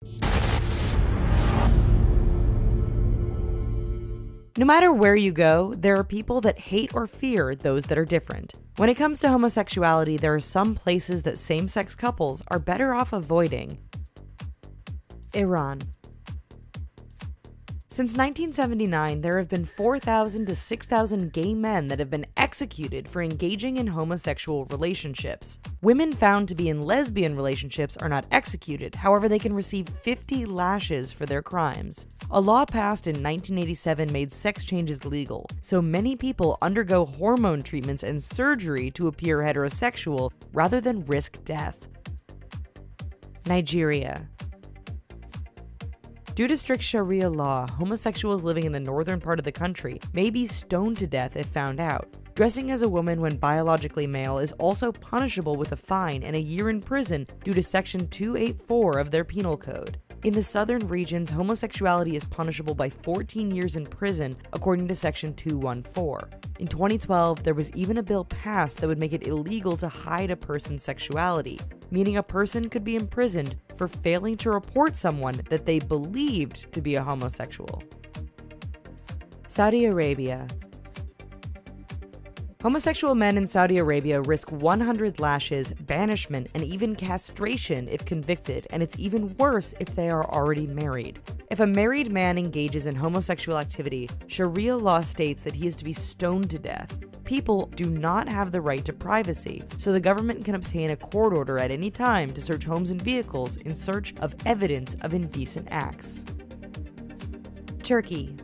No matter where you go, there are people that hate or fear those that are different. When it comes to homosexuality, there are some places that same-sex couples are better off avoiding. Iran. Since 1979, there have been 4,000 to 6,000 gay men that have been executed for engaging in homosexual relationships. Women found to be in lesbian relationships are not executed, however they can receive 50 lashes for their crimes. A law passed in 1987 made sex changes legal, so many people undergo hormone treatments and surgery to appear heterosexual rather than risk death. Nigeria. Due to strict Sharia law, homosexuals living in the northern part of the country may be stoned to death if found out. Dressing as a woman when biologically male is also punishable with a fine and a year in prison due to Section 284 of their penal code. In the southern regions, homosexuality is punishable by 14 years in prison, according to Section 214. In 2012, there was even a bill passed that would make it illegal to hide a person's sexuality, meaning a person could be imprisoned for failing to report someone that they believed to be a homosexual. Saudi Arabia. Homosexual men in Saudi Arabia risk 100 lashes, banishment, and even castration if convicted, and it's even worse if they are already married. If a married man engages in homosexual activity, Sharia law states that he is to be stoned to death. People do not have the right to privacy, so the government can obtain a court order at any time to search homes and vehicles in search of evidence of indecent acts. Turkey.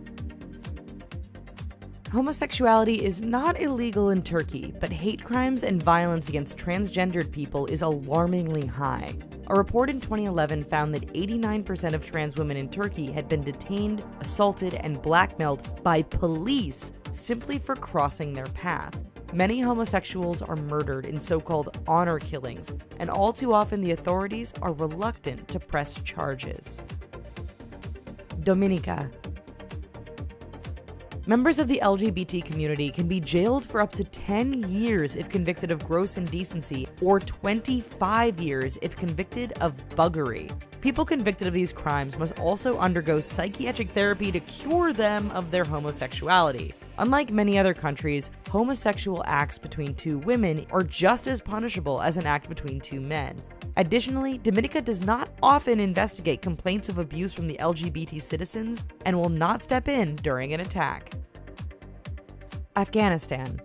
Homosexuality is not illegal in Turkey, but hate crimes and violence against transgendered people is alarmingly high. A report in 2011 found that 89% of trans women in Turkey had been detained, assaulted, and blackmailed by police simply for crossing their path. Many homosexuals are murdered in so-called honor killings, and all too often the authorities are reluctant to press charges. Dominica. Members of the LGBT community can be jailed for up to 10 years if convicted of gross indecency, or 25 years if convicted of buggery. People convicted of these crimes must also undergo psychiatric therapy to cure them of their homosexuality. Unlike many other countries, homosexual acts between two women are just as punishable as an act between two men. Additionally, Dominica does not often investigate complaints of abuse from the LGBT citizens and will not step in during an attack. Afghanistan.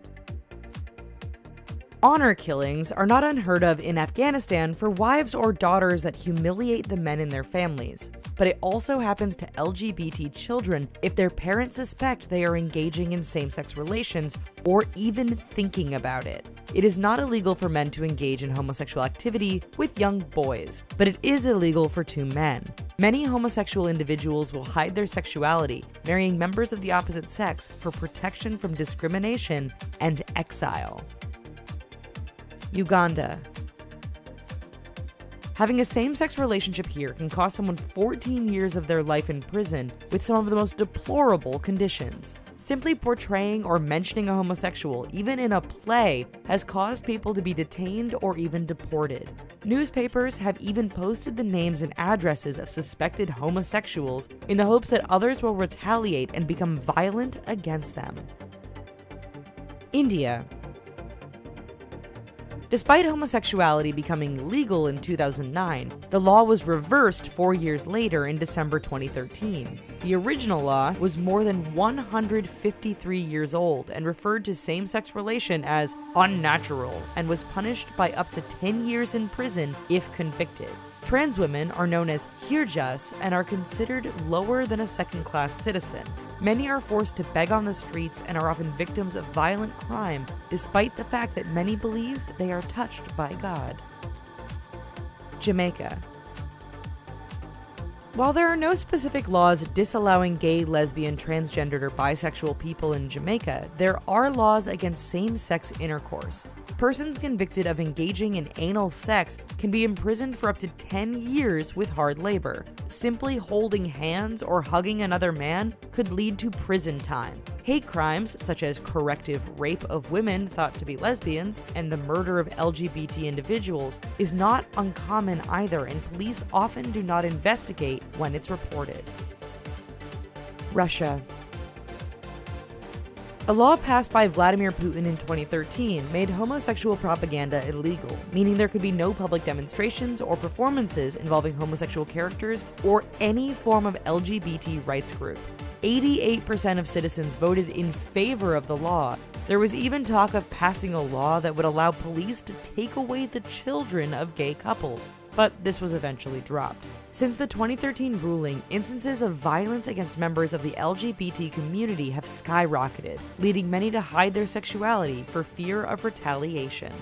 Honor killings are not unheard of in Afghanistan for wives or daughters that humiliate the men in their families, but it also happens to LGBT children if their parents suspect they are engaging in same-sex relations or even thinking about it. It is not illegal for men to engage in homosexual activity with young boys, but it is illegal for two men. Many homosexual individuals will hide their sexuality, marrying members of the opposite sex for protection from discrimination and exile. Uganda. Having a same-sex relationship here can cost someone 14 years of their life in prison with some of the most deplorable conditions. Simply portraying or mentioning a homosexual, even in a play, has caused people to be detained or even deported. Newspapers have even posted the names and addresses of suspected homosexuals in the hopes that others will retaliate and become violent against them. India. Despite homosexuality becoming legal in 2009, the law was reversed 4 years later in December 2013. The original law was more than 153 years old and referred to same-sex relation as unnatural and was punished by up to 10 years in prison if convicted. Trans women are known as hirjas and are considered lower than a second-class citizen. Many are forced to beg on the streets and are often victims of violent crime, despite the fact that many believe they are touched by God. Jamaica. While there are no specific laws disallowing gay, lesbian, transgendered, or bisexual people in Jamaica, there are laws against same-sex intercourse. Persons convicted of engaging in anal sex can be imprisoned for up to 10 years with hard labor. Simply holding hands or hugging another man could lead to prison time. Hate crimes, such as corrective rape of women thought to be lesbians and the murder of LGBT individuals, is not uncommon either, and police often do not investigate when it's reported. Russia. A law passed by Vladimir Putin in 2013 made homosexual propaganda illegal, meaning there could be no public demonstrations or performances involving homosexual characters or any form of LGBT rights group. 88% of citizens voted in favor of the law. There was even talk of passing a law that would allow police to take away the children of gay couples, but this was eventually dropped. Since the 2013 ruling, instances of violence against members of the LGBT community have skyrocketed, leading many to hide their sexuality for fear of retaliation.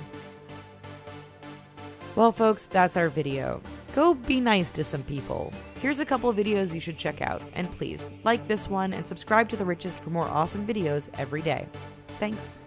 Well folks, that's our video. Go be nice to some people. Here's a couple videos you should check out, and please, like this one and subscribe to The Richest for more awesome videos every day. Thanks.